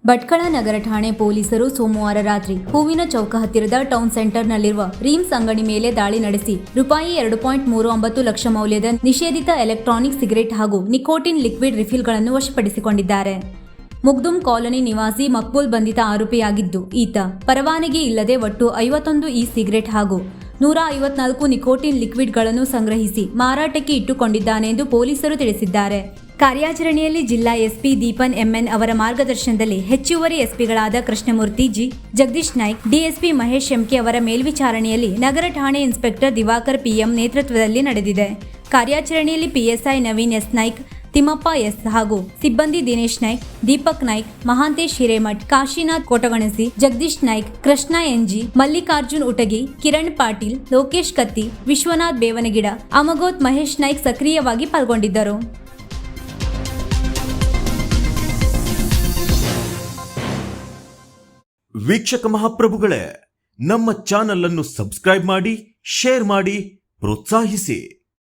ಭಟ್ಕಳ ನಗರ ಠಾಣೆ ಪೊಲೀಸರು ಸೋಮವಾರ ರಾತ್ರಿ ಹೂವಿನ ಚೌಕ ಹತ್ತಿರದ ಟೌನ್ ಸೆಂಟರ್ನಲ್ಲಿರುವ ರೀಮ್ಸ್ ಅಂಗಡಿ ಮೇಲೆ ದಾಳಿ ನಡೆಸಿ ರೂಪಾಯಿ 2.39 ಲಕ್ಷ ಮೌಲ್ಯದ ನಿಷೇಧಿತ ಎಲೆಕ್ಟ್ರಾನಿಕ್ ಸಿಗರೆಟ್ ಹಾಗೂ ನಿಕೋಟಿನ್ ಲಿಕ್ವಿಡ್ ರಿಫಿಲ್ಗಳನ್ನು ವಶಪಡಿಸಿಕೊಂಡಿದ್ದಾರೆ. ಮುಗ್ದುಮ್ ಕಾಲೋನಿ ನಿವಾಸಿ ಮಕ್ಬೂಲ್ ಬಂಧಿತ ಆರೋಪಿಯಾಗಿದ್ದು, ಈತ ಪರವಾನಗಿ ಇಲ್ಲದೆ ಒಟ್ಟು 51 ಇ ಸಿಗರೆಟ್ ಹಾಗೂ 154 ನಿಕೋಟಿನ್ ಲಿಕ್ವಿಡ್ಗಳನ್ನು ಸಂಗ್ರಹಿಸಿ ಮಾರಾಟಕ್ಕೆ ಇಟ್ಟುಕೊಂಡಿದ್ದಾನೆ ಎಂದು ಪೊಲೀಸರು ತಿಳಿಸಿದ್ದಾರೆ. ಕಾರ್ಯಾಚರಣೆಯಲ್ಲಿ ಜಿಲ್ಲಾ ಎಸ್ಪಿ ದೀಪನ್ ಎಂಎನ್ ಅವರ ಮಾರ್ಗದರ್ಶನದಲ್ಲಿ ಹೆಚ್ಚುವರಿ ಎಸ್ಪಿಗಳಾದ Krishnamurthy G, Jagadish Naik, DSP Mahesh MK ಅವರ ಮೇಲ್ವಿಚಾರಣೆಯಲ್ಲಿ ನಗರ ಠಾಣೆ ಇನ್ಸ್ಪೆಕ್ಟರ್ ದಿವಾಕರ್ ಪಿಎಂ ನೇತೃತ್ವದಲ್ಲಿ ನಡೆದಿದೆ. ಕಾರ್ಯಾಚರಣೆಯಲ್ಲಿ PSI Naveen S Naik, Thimmappa S ಹಾಗೂ ಸಿಬ್ಬಂದಿ ದಿನೇಶ್ ನಾಯ್ಕ್, ದೀಪಕ್ ನಾಯ್ಕ್, ಮಹಾಂತೇಶ್ ಹಿರೇಮಠ್, ಕಾಶಿನಾಥ್ ಕೋಟಗಣಸಿ, ಜಗದೀಶ್ ನಾಯ್ಕ್, ಕೃಷ್ಣ ಎನ್ಜಿ, ಮಲ್ಲಿಕಾರ್ಜುನ್ ಉಟಗಿ, ಕಿರಣ್ ಪಾಟೀಲ್, ಲೋಕೇಶ್ ಕತ್ತಿ, ವಿಶ್ವನಾಥ್ ಬೇವನಗಿಡ, ಅಮಗೋತ್ ಮಹೇಶ್ ನಾಯ್ಕ್ ಸಕ್ರಿಯವಾಗಿ ಪಾಲ್ಗೊಂಡಿದ್ದರು. ವೀಕ್ಷಕ ಮಹಾಪ್ರಭುಗಳೇ, ನಮ್ಮ ಚಾನಲ್ ಅನ್ನು ಸಬ್ಸ್ಕ್ರೈಬ್ ಮಾಡಿ, ಶೇರ್ ಮಾಡಿ, ಪ್ರೋತ್ಸಾಹಿಸಿ.